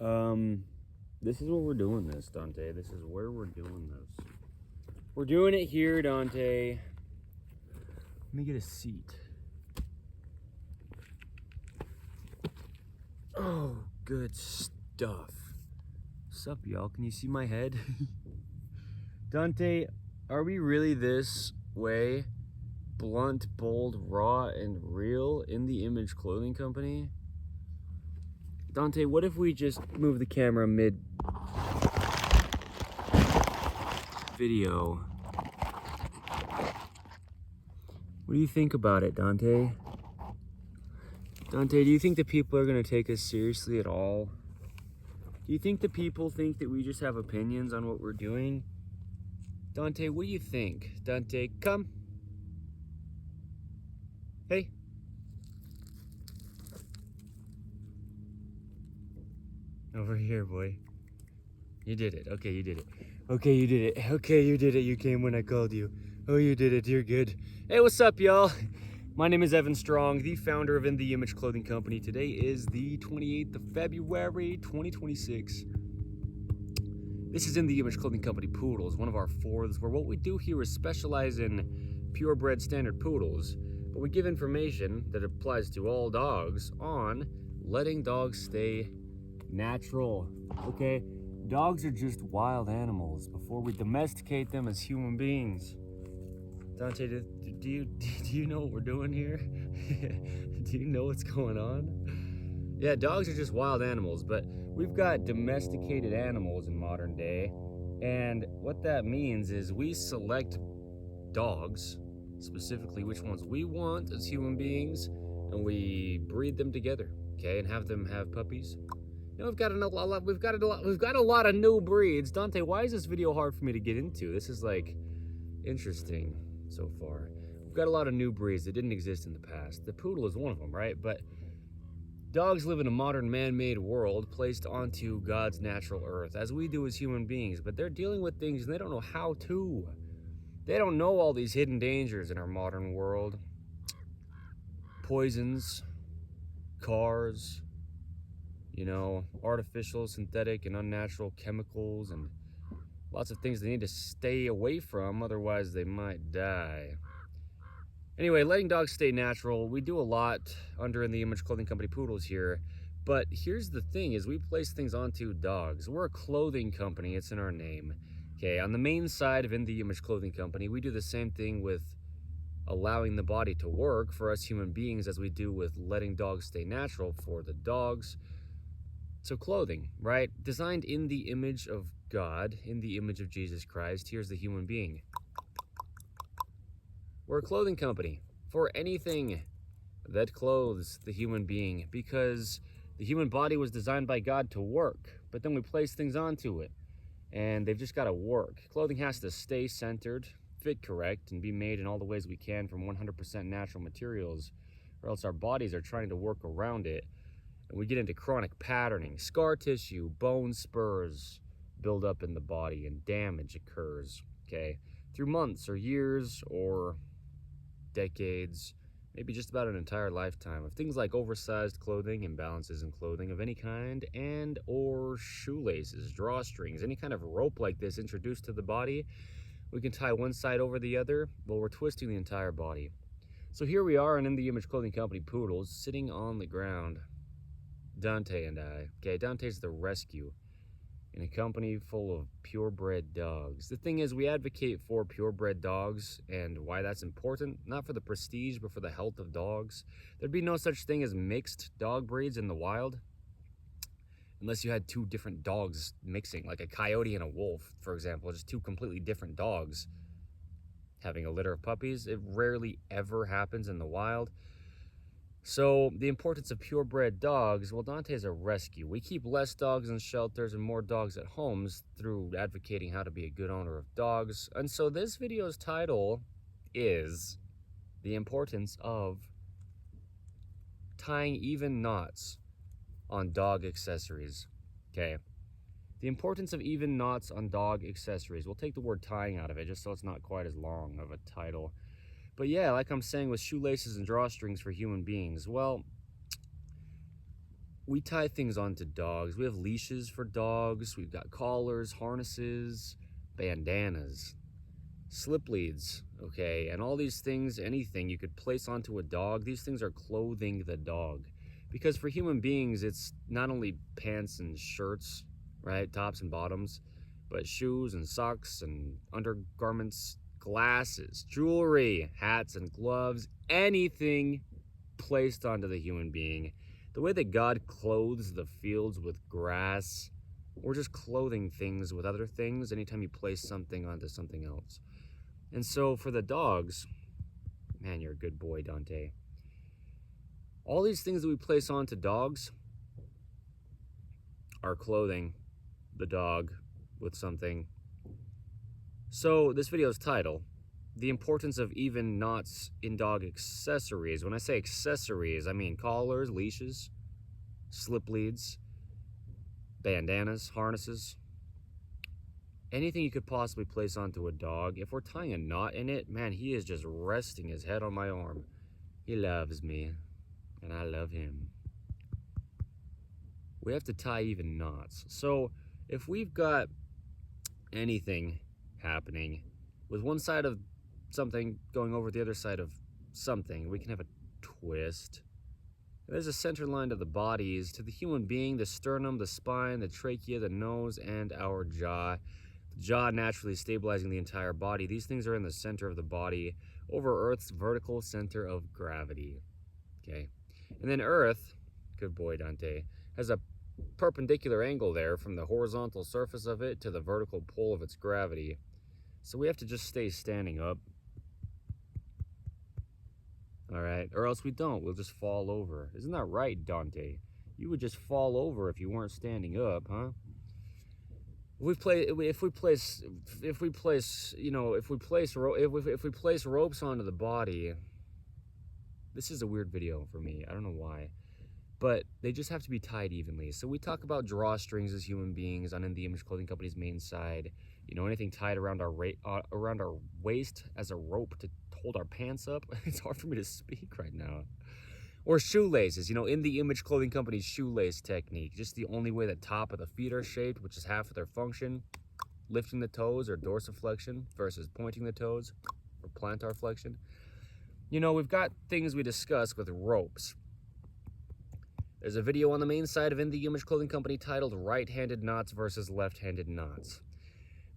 This is what we're doing this, Dante. This is where we're doing this. We're doing it here, Dante. Let me get a seat. Oh, good stuff. What's up, y'all? Can you see my head? Dante, are we really this way? Blunt, bold, raw, and real in the Image Clothing Company? Dante, what if we just move the camera mid video? What do you think about it, Dante? Dante, do you think the people are going to take us seriously at all? Do you think the people think that we just have opinions on what we're doing? Dante, what do you think? Dante, come. Hey. Over here, boy. You did it. Okay, you did it. Okay, you did it. Okay, you did it. You came when I called you. Oh, you did it. You're good. Hey, what's up, y'all? My name is Evan Strong, the founder of In The Image Clothing Company. Today is the 28th of February, 2026. This is In The Image Clothing Company Poodles, one of our fourths, where what we do here is specialize in purebred standard poodles, but we give information that applies to all dogs on letting dogs stay natural, okay? Dogs are just wild animals before we domesticate them as human beings. Dante, do you know what we're doing here? Do you know what's going on? Yeah, dogs are just wild animals, but we've got domesticated animals in modern day, and what that means is we select dogs, specifically which ones we want as human beings, and we breed them together, okay, and have them have puppies. You know, we've got a lot of new breeds. Dante, why is this video hard for me to get into? This is like interesting so far. We've got a lot of new breeds that didn't exist in the past. The poodle is one of them, right? But dogs live in a modern man-made world placed onto God's natural earth, as we do as human beings, but they're dealing with things and they don't know how to. They don't know all these hidden dangers in our modern world. Poisons, cars, you know, artificial, synthetic, and unnatural chemicals, and lots of things they need to stay away from, otherwise they might die. Anyway, letting dogs stay natural, we do a lot under In The Image Clothing Company Poodles here, but here's the thing, is we place things onto dogs. We're a clothing company, it's in our name. Okay, on the main side of In The Image Clothing Company, we do the same thing with allowing the body to work for us human beings as we do with letting dogs stay natural for the dogs. So clothing, right? Designed in the image of God, in the image of Jesus Christ. Here's the human being. We're a clothing company for anything that clothes the human being, because the human body was designed by God to work, but then we place things onto it, and they've just got to work. Clothing has to stay centered, fit correct, and be made in all the ways we can from 100% natural materials, or else our bodies are trying to work around it. And we get into chronic patterning, scar tissue, bone spurs build up in the body, and damage occurs, okay? Through months or years or decades, maybe just about an entire lifetime of things like oversized clothing, imbalances in clothing of any kind, and or shoelaces, drawstrings, any kind of rope like this introduced to the body. We can tie one side over the other while we're twisting the entire body. So here we are in The Image Clothing Company Poodles, sitting on the ground. Dante and I. Okay, Dante's the rescue in a company full of purebred dogs. The thing is, we advocate for purebred dogs, and why that's important, not for the prestige, but for the health of dogs. There'd be no such thing as mixed dog breeds in the wild, unless you had two different dogs mixing, like a coyote and a wolf, for example, just two completely different dogs having a litter of puppies. It rarely ever happens in the wild. So the importance of purebred dogs, well, Dante's a rescue. We keep less dogs in shelters and more dogs at homes through advocating how to be a good owner of dogs. And so this video's title is the importance of tying even knots on dog accessories. Okay. The importance of even knots on dog accessories. We'll take the word tying out of it just so it's not quite as long of a title. But yeah, like I'm saying with shoelaces and drawstrings for human beings, well, we tie things onto dogs. We have leashes for dogs. We've got collars, harnesses, bandanas, slip leads, okay? And all these things, anything you could place onto a dog, these things are clothing the dog. Because for human beings, it's not only pants and shirts, right? Tops and bottoms, but shoes and socks and undergarments, glasses, jewelry, hats and gloves, anything placed onto the human being. The way that God clothes the fields with grass, or just clothing things with other things anytime you place something onto something else. And so for the dogs, man, you're a good boy, Dante. All these things that we place onto dogs are clothing the dog with something. So this video's title, The Importance of Even Knots in Dog Accessories. When I say accessories, I mean collars, leashes, slip leads, bandanas, harnesses, anything you could possibly place onto a dog. If we're tying a knot in it, man, he is just resting his head on my arm. He loves me, and I love him. We have to tie even knots. So if we've got anything happening with one side of something going over the other side of something, we can have a twist. There's a center line to the bodies, to the human being, the sternum, the spine, the trachea, the nose, and our jaw. The jaw naturally stabilizing the entire body. These things are in the center of the body, over Earth's vertical center of gravity. Okay, and then Earth, good boy Dante, has a perpendicular angle there from the horizontal surface of it to the vertical pole of its gravity. So we have to just stay standing up. All right, or else we don't. We'll just fall over. Isn't that right, Dante? You would just fall over if you weren't standing up, huh? If we place ropes onto the body, this is a weird video for me. I don't know why, but they just have to be tied evenly. So we talk about drawstrings as human beings on In the Image Clothing Company's main side. You know, anything tied around our waist as a rope to hold our pants up. It's hard for me to speak right now. Or shoelaces, you know, In the Image Clothing Company's shoelace technique. Just the only way the top of the feet are shaped, which is half of their function. Lifting the toes or dorsiflexion versus pointing the toes or plantar flexion. You know, we've got things we discuss with ropes. There's a video on the main side of In the Image Clothing Company titled Right-Handed Knots versus Left-Handed Knots.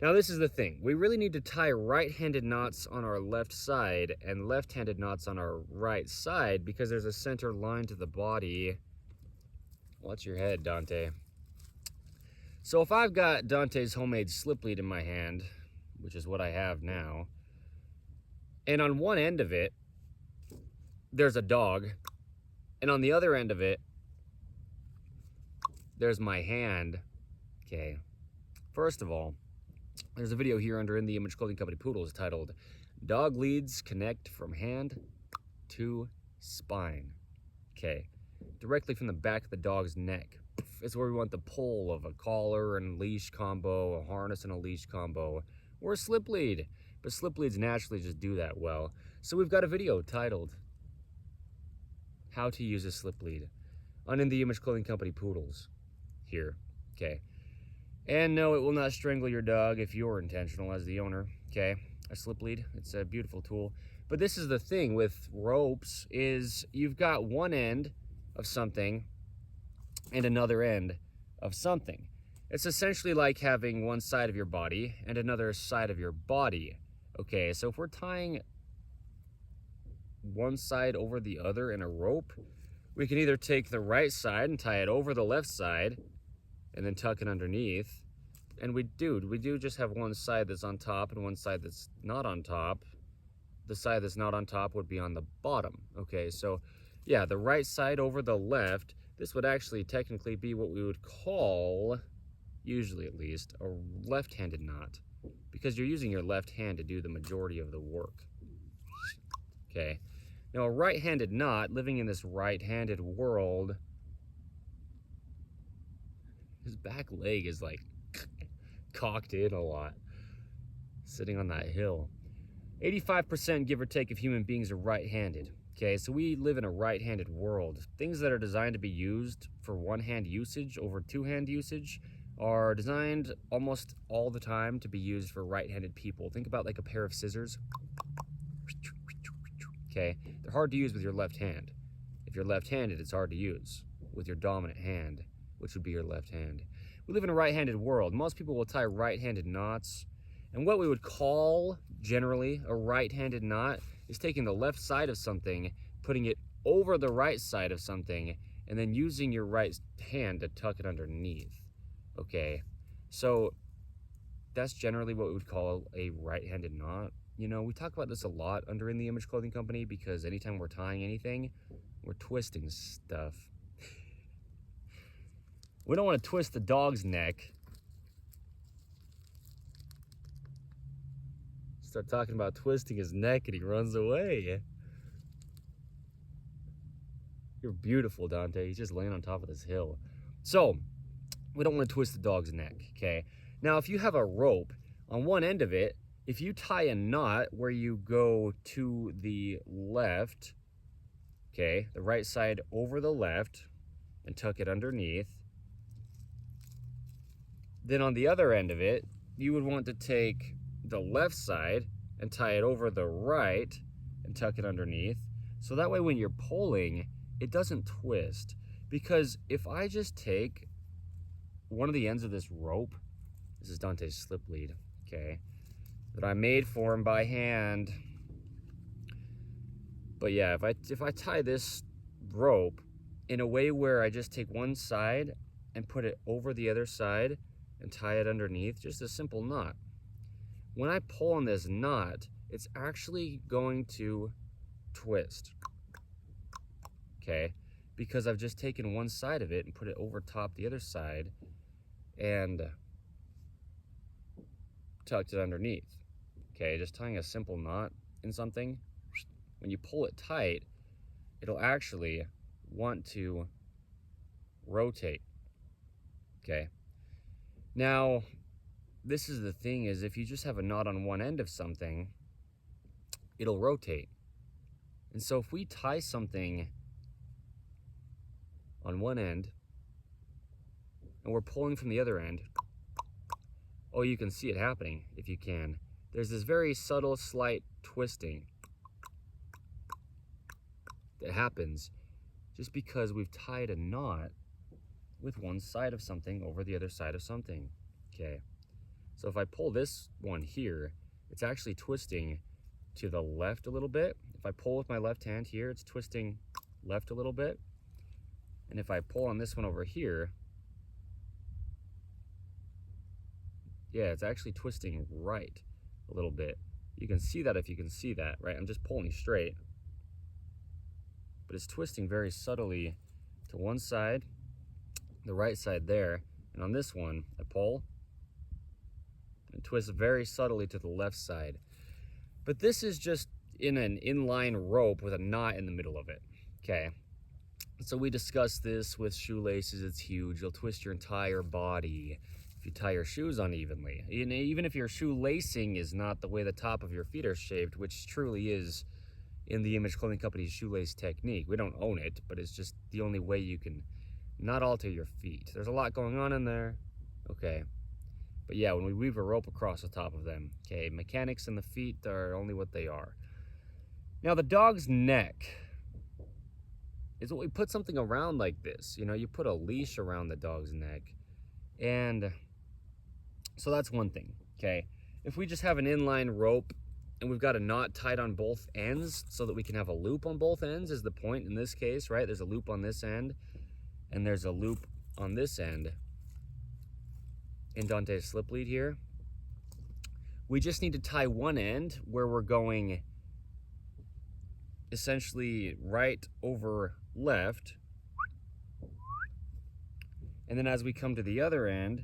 Now this is the thing, we really need to tie right-handed knots on our left side and left-handed knots on our right side because there's a center line to the body. Watch your head, Dante. So if I've got Dante's homemade slip lead in my hand, which is what I have now, and on one end of it, there's a dog, and on the other end of it, there's my hand. Okay, first of all, there's a video here under In the Image Clothing Company Poodles titled Dog Leads Connect from Hand to Spine. Okay, directly from the back of the dog's neck. It's where we want the pull of a collar and leash combo, a harness and a leash combo, or a slip lead. But slip leads naturally just do that well. So we've got a video titled How to Use a Slip Lead on In the Image Clothing Company Poodles here. Okay. And no, it will not strangle your dog if you're intentional as the owner, okay? A slip lead, it's a beautiful tool. But this is the thing with ropes is you've got one end of something and another end of something. It's essentially like having one side of your body and another side of your body. Okay, so if we're tying one side over the other in a rope, we can either take the right side and tie it over the left side and then tuck it underneath. And we do just have one side that's on top and one side that's not on top. The side that's not on top would be on the bottom. Okay, so yeah, the right side over the left, this would actually technically be what we would call, usually at least, a left-handed knot, because you're using your left hand to do the majority of the work. Okay, now a right-handed knot, living in this right-handed world, his back leg is like cocked in a lot, sitting on that hill. 85% give or take of human beings are right-handed. Okay, so we live in a right-handed world. Things that are designed to be used for one-hand usage over two-hand usage are designed almost all the time to be used for right-handed people. Think about like a pair of scissors. Okay, they're hard to use with your left hand. If you're left-handed, it's hard to use with your dominant hand, which would be your left hand. We live in a right-handed world. Most people will tie right-handed knots, and what we would call generally a right-handed knot is taking the left side of something, putting it over the right side of something, and then using your right hand to tuck it underneath. Okay, so that's generally what we would call a right-handed knot. You know, we talk about this a lot under In the Image Clothing Company because anytime we're tying anything, we're twisting stuff. We don't want to twist the dog's neck. Start talking about twisting his neck and he runs away. You're beautiful, Dante. He's just laying on top of this hill. So, we don't want to twist the dog's neck, okay? Now, if you have a rope, on one end of it, if you tie a knot where you go to the left, okay, the right side over the left, and tuck it underneath, then on the other end of it, you would want to take the left side and tie it over the right and tuck it underneath. So that way when you're pulling, it doesn't twist. Because if I just take one of the ends of this rope, this is Dante's slip lead, okay, that I made for him by hand. But yeah, if I tie this rope in a way where I just take one side and put it over the other side and tie it underneath, just a simple knot. When I pull on this knot, it's actually going to twist, okay? Because I've just taken one side of it and put it over top the other side and tucked it underneath, okay? Just tying a simple knot in something, when you pull it tight, it'll actually want to rotate, okay? Now, this is the thing, is if you just have a knot on one end of something, it'll rotate. And so if we tie something on one end and we're pulling from the other end, oh, you can see it happening if you can. There's this very subtle, slight twisting that happens just because we've tied a knot with one side of something over the other side of something, okay? So if I pull this one here, it's actually twisting to the left a little bit. If I pull with my left hand here, it's twisting left a little bit. And if I pull on this one over here, yeah, it's actually twisting right a little bit. You can see that if you can see that, right? I'm just pulling straight, but it's twisting very subtly to one side, the right side there. And on this one, I pull and twist very subtly to the left side. But this is just in an inline rope with a knot in the middle of it, okay? So we discussed this with shoelaces. It's huge. You'll twist your entire body if you tie your shoes unevenly. Even if your shoelacing is not the way the top of your feet are shaped, which truly is In the Image Clothing Company's shoelace technique. We don't own it, but it's just the only way you can not alter your feet. There's a lot going on in there, okay? But yeah, when we weave a rope across the top of them, okay, mechanics in the feet are only what they are. Now the dog's neck is what we put something around like this. You know, you put a leash around the dog's neck. And so that's one thing, okay? If we just have an inline rope and we've got a knot tied on both ends so that we can have a loop on both ends is the point in this case, right? There's a loop on this end and there's a loop on this end in Dante's slip lead here. We just need to tie one end where we're going essentially right over left, and then as we come to the other end,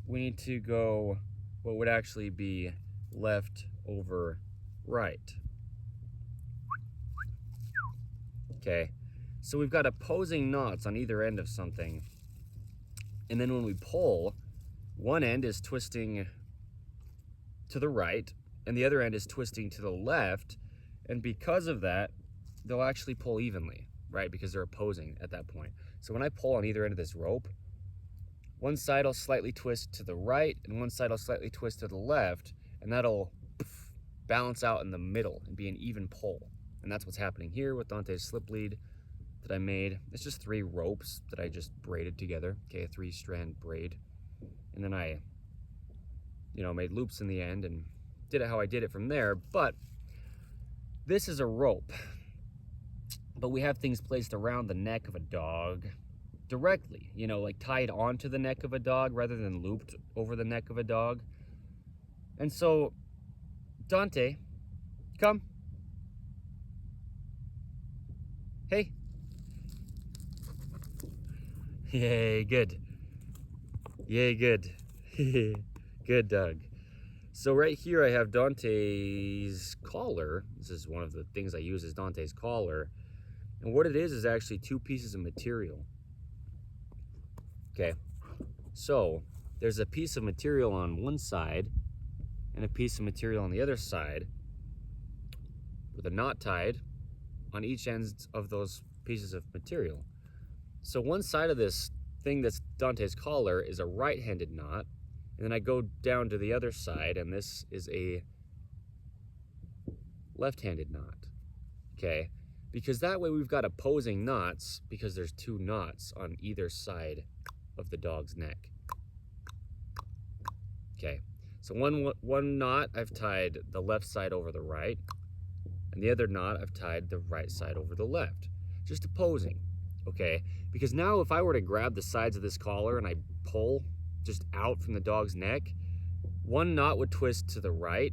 we need to go what would actually be left over right. Okay, so we've got opposing knots on either end of something, and then when we pull, one end is twisting to the right and the other end is twisting to the left, and because of that, they'll actually pull evenly, right? Because they're opposing at that point. So when I pull on either end of this rope, one side will slightly twist to the right and one side will slightly twist to the left, and that'll balance out in the middle and be an even pull. And that's what's happening here with Dante's slip lead that I made. It's just 3 ropes that I just braided together, okay, a 3-strand braid. And then I, made loops in the end and did it how I did it from there. But this is a rope, but we have things placed around the neck of a dog directly, like tied onto the neck of a dog rather than looped over the neck of a dog. And so, Dante, come. Hey. Yay, good. Yay, good. Good, Doug. So right here I have Dante's collar. This is one of the things I use is Dante's collar. And what it is actually 2 pieces of material. Okay, so there's a piece of material on one side and a piece of material on the other side with a knot tied on each end of those pieces of material. So one side of this thing that's Dante's collar is a right-handed knot, and then I go down to the other side and this is a left-handed knot, okay? Because that way we've got opposing knots because there's 2 knots on either side of the dog's neck. Okay, so one knot I've tied the left side over the right, and the other knot I've tied the right side over the left, just opposing, okay? Because now if I were to grab the sides of this collar and I pull just out from the dog's neck, one knot would twist to the right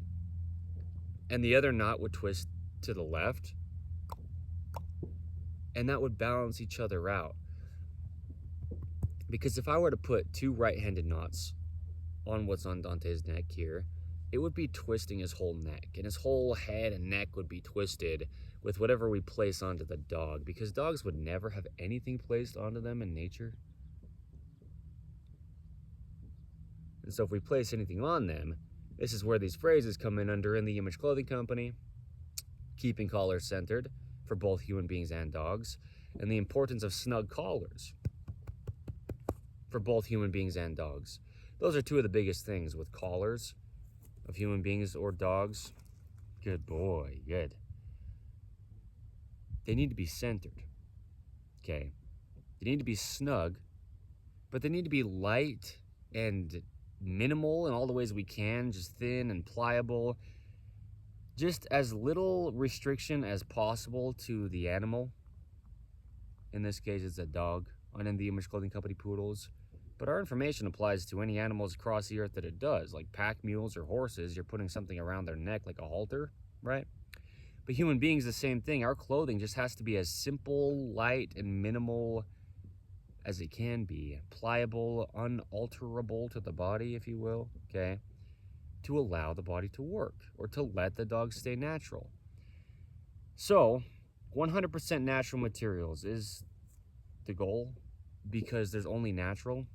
and the other knot would twist to the left, and that would balance each other out. Because if I were to put 2 right-handed knots on what's on Dante's neck here, it would be twisting his whole neck, and his whole head and neck would be twisted with whatever we place onto the dog, because dogs would never have anything placed onto them in nature. And so if we place anything on them, this is where these phrases come in under In the Image Clothing Company, keeping collars centered for both human beings and dogs, and the importance of snug collars for both human beings and dogs. Those are 2 of the biggest things with collars of human beings or dogs. Good boy, good. They need to be centered, okay? They need to be snug, but they need to be light and minimal in all the ways we can, just thin and pliable. Just as little restriction as possible to the animal. In this case, it's a dog on In the Image Clothing Company poodles. But our information applies to any animals across the earth that it does, like pack mules or horses. You're putting something around their neck like a halter, right? But human beings, the same thing. Our clothing just has to be as simple, light, and minimal as it can be. Pliable, unalterable to the body, if you will, okay? To allow the body to work or to let the dog stay natural. So, 100% natural materials is the goal because there's only natural.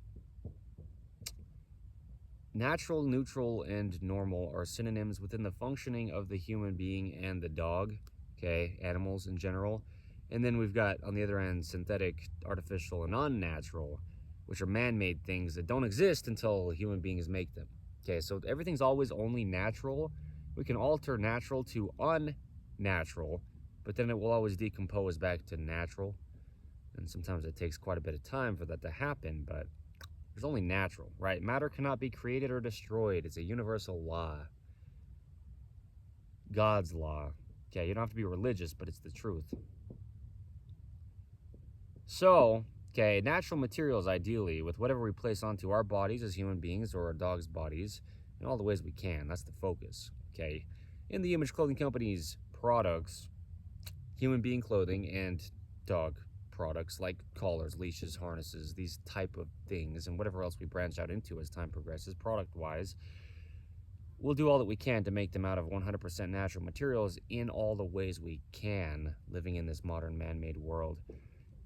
Natural, neutral, and normal are synonyms within the functioning of the human being and the dog, okay, animals in general. And then we've got, on the other end, synthetic, artificial, and unnatural, which are man-made things that don't exist until human beings make them. Okay, so everything's always only natural. We can alter natural to unnatural, but then it will always decompose back to natural. And sometimes it takes quite a bit of time for that to happen, but there's only natural, right? Matter cannot be created or destroyed. It's a universal law. God's law. Okay, you don't have to be religious, but it's the truth. So, okay, natural materials ideally, with whatever we place onto our bodies as human beings or our dogs' bodies, in all the ways we can. That's the focus, okay? In the Image Clothing Company's products, human being clothing and dog products like collars, leashes, harnesses, these type of things, and whatever else we branch out into as time progresses, product-wise, we'll do all that we can to make them out of 100% natural materials in all the ways we can, living in this modern man-made world.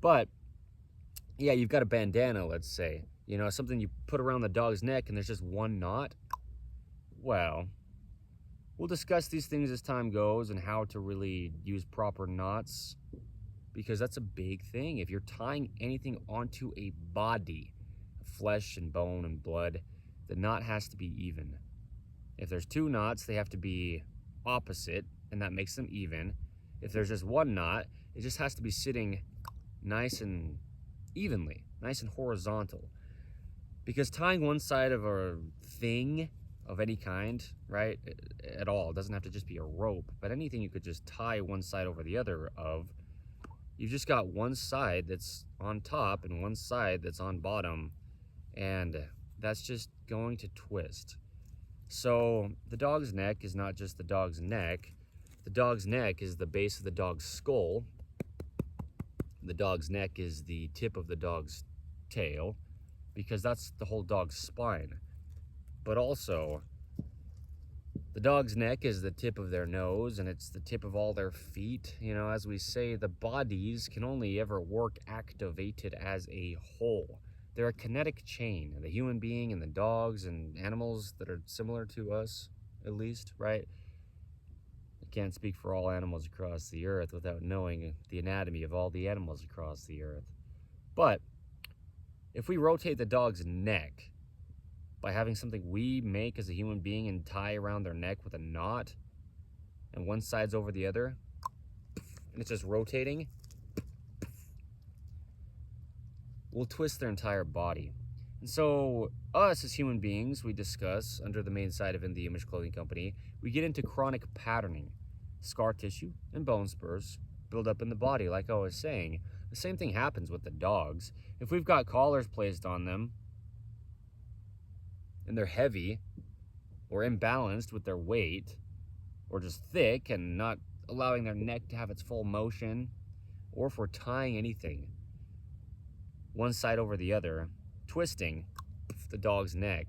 But, yeah, you've got a bandana, let's say, you know, something you put around the dog's neck and there's just one knot. Well, We'll discuss these things as time goes and how to really use proper knots, because that's a big thing. If you're tying anything onto a body, flesh and bone and blood, the knot has to be even. If there's two knots, they have to be opposite, and that makes them even. If there's just one knot, it just has to be sitting nice and evenly, nice and horizontal. Because tying one side of a thing of any kind, right, at all, it doesn't have to just be a rope, but anything you could just tie one side over the other of, you've just got one side that's on top and one side that's on bottom, and that's just going to twist. So the dog's neck is not just the dog's neck. The dog's neck is the base of the dog's skull. The dog's neck is the tip of the dog's tail, because that's the whole dog's spine. But also, the dog's neck is the tip of their nose, and it's the tip of all their feet. You know, as we say, the bodies can only ever work activated as a whole. They're a kinetic chain, the human being and the dogs and animals that are similar to us, at least, right? I can't speak for all animals across the earth without knowing the anatomy of all the animals across the earth. But if we rotate the dog's neck by having something we make as a human being and tie around their neck with a knot, and one side's over the other, and it's just rotating, we'll twist their entire body. And so us as human beings, we discuss under the main side of In the Image Clothing Company, we get into chronic patterning. Scar tissue and bone spurs build up in the body, like I was saying. The same thing happens with the dogs. If we've got collars placed on them and they're heavy or imbalanced with their weight, or just thick and not allowing their neck to have its full motion, or if we're tying anything one side over the other, twisting the dog's neck,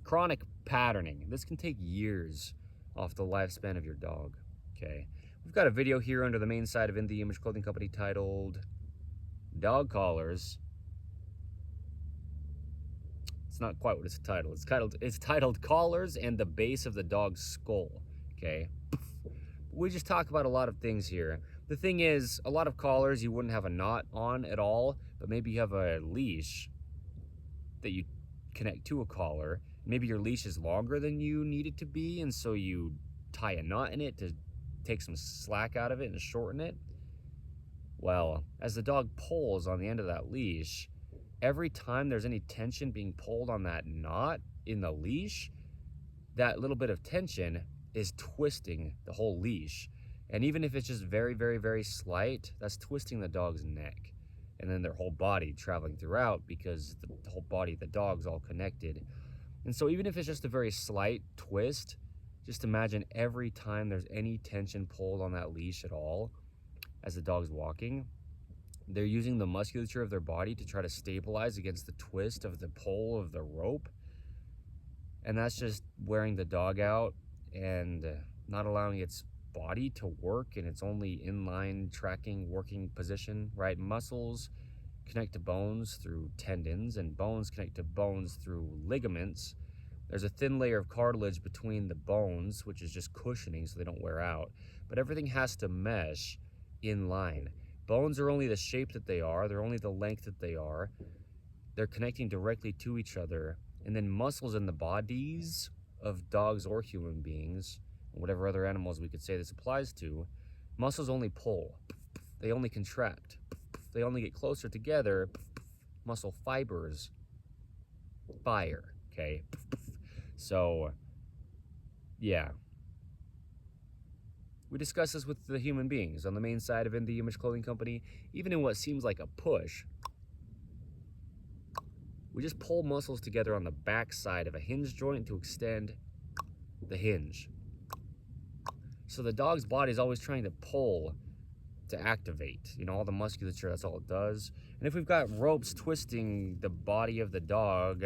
chronic patterning, this can take years off the lifespan of your dog. Okay, we've got a video here under the main side of In the Image Clothing Company titled Dog Collars. It's not quite what it's titled. It's titled Collars and the Base of the Dog's Skull. Okay, we just talk about a lot of things here. The thing is, a lot of collars you wouldn't have a knot on at all, but maybe you have a leash that you connect to a collar. Maybe your leash is longer than you need it to be, and so you tie a knot in it to take some slack out of it and shorten it. Well, as the dog pulls on the end of that leash, every time there's any tension being pulled on that knot in the leash, that little bit of tension is twisting the whole leash. And even if it's just very, very, very slight, that's twisting the dog's neck. And then their whole body traveling throughout, because the whole body of the dog's all connected. And so even if it's just a very slight twist, just imagine every time there's any tension pulled on that leash at all, as the dog's walking, they're using the musculature of their body to try to stabilize against the twist of the pull of the rope. And that's just wearing the dog out and not allowing its body to work in its only inline tracking working position, right? Muscles connect to bones through tendons, and bones connect to bones through ligaments. There's a thin layer of cartilage between the bones, which is just cushioning so they don't wear out. But everything has to mesh in line. Bones are only the shape that they are. They're only the length that they are. They're connecting directly to each other. And then muscles in the bodies of dogs or human beings, or whatever other animals we could say this applies to, muscles only pull. They only contract. They only get closer together. Muscle fibers fire, okay? So, yeah. We discuss this with the human beings on the main side of In the Image Clothing Company. Even in what seems like a push, we just pull muscles together on the back side of a hinge joint to extend the hinge. So the dog's body is always trying to pull to activate. You know, all the musculature, that's all it does. And if we've got ropes twisting the body of the dog,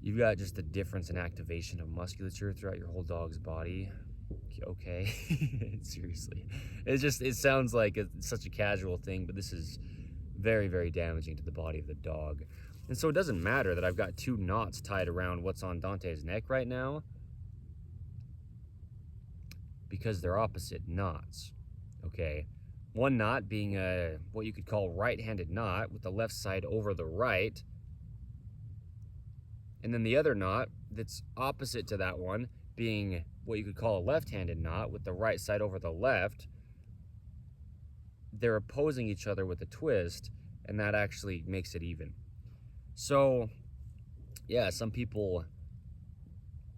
you've got just a difference in activation of musculature throughout your whole dog's body. Okay. Seriously, it sounds like it's such a casual thing, but this is very, very damaging to the body of the dog. And so it doesn't matter that I've got two knots tied around what's on Dante's neck right now. because they're opposite knots, okay? One knot being what you could call right-handed knot with the left side over the right, and then the other knot that's opposite to that one being what you could call a left-handed knot with the right side over the left. They're opposing each other with a twist, and that actually makes it even. So yeah, some people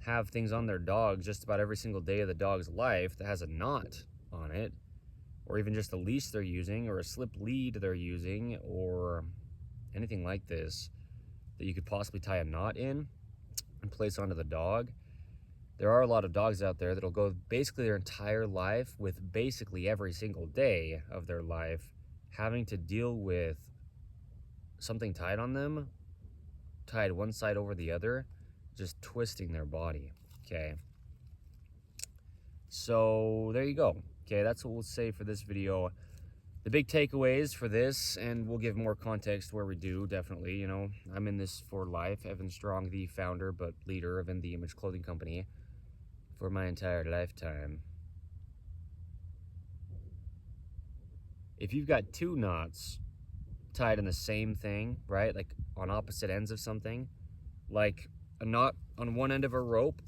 have things on their dog just about every single day of the dog's life that has a knot on it, or even just a leash they're using, or a slip lead they're using, or anything like this that you could possibly tie a knot in and place onto the dog. There are a lot of dogs out there that'll go basically their entire life, with basically every single day of their life, having to deal with something tied on them, tied one side over the other, just twisting their body, okay? So there you go. Okay, that's what we'll say for this video. The big takeaways for this, and we'll give more context where we do, definitely, you know, I'm in this for life. Evan Strong, the founder but leader of the Image Clothing Company, for my entire lifetime. If you've got two knots tied in the same thing, right, like on opposite ends of something, like a knot on one end of a rope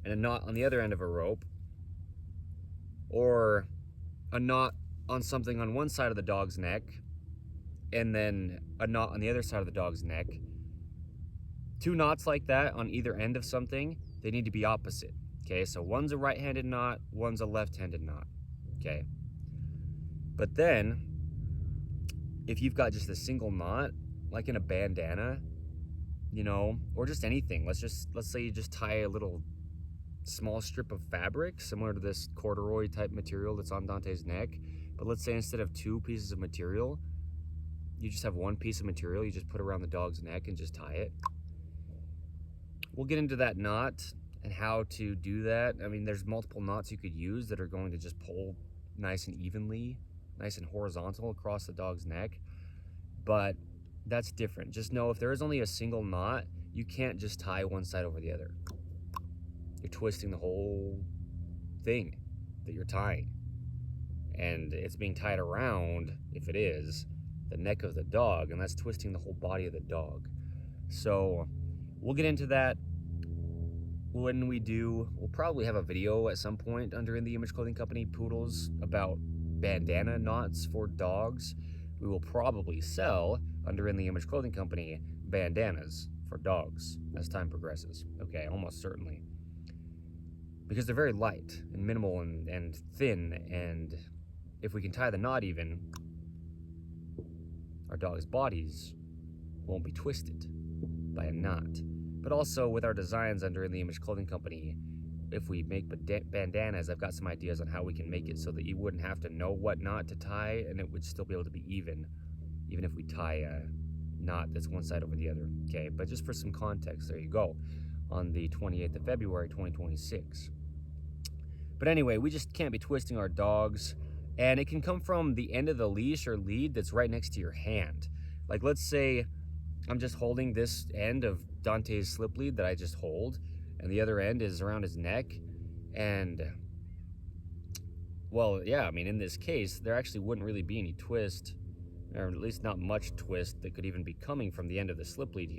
and a knot on the other end of a rope, or a knot on something on one side of the dog's neck and then a knot on the other side of the dog's neck, two knots like that on either end of something, they need to be opposite, okay? So one's a right-handed knot, one's a left-handed knot, okay? But then if you've got just a single knot, like in a bandana, you know, or just anything, let's say you just tie a little small strip of fabric similar to this corduroy type material that's on Dante's neck, but let's say instead of two pieces of material, you just have one piece of material you just put around the dog's neck and just tie it. We'll get into that knot and how to do that. I mean, there's multiple knots you could use that are going to just pull nice and evenly, nice and horizontal across the dog's neck, but that's different. Just know if there is only a single knot, you can't just tie one side over the other. You're twisting the whole thing that you're tying, and it's being tied around, if it is, the neck of the dog, and that's twisting the whole body of the dog. So we'll get into that when we do. We'll probably have a video at some point under In The Image Clothing Company Poodles about bandana knots for dogs. We will probably sell under In The Image Clothing Company bandanas for dogs as time progresses, okay, almost certainly, because they're very light and minimal and thin, and if we can tie the knot even, our dog's bodies won't be twisted by a knot. But also with our designs under In The Image Clothing Company, if we make bandanas, I've got some ideas on how we can make it so that you wouldn't have to know what knot to tie, and it would still be able to be even if we tie a knot that's one side over the other, okay? But just for some context, there you go, on the 28th of February, 2026. But anyway, we just can't be twisting our dogs, and it can come from the end of the leash or lead that's right next to your hand. Like, let's say I'm just holding this end of Dante's slip lead that I just hold, and the other end is around his neck, and, well, yeah, I mean, in this case, there actually wouldn't really be any twist, or at least not much twist that could even be coming from the end of the slip lead here.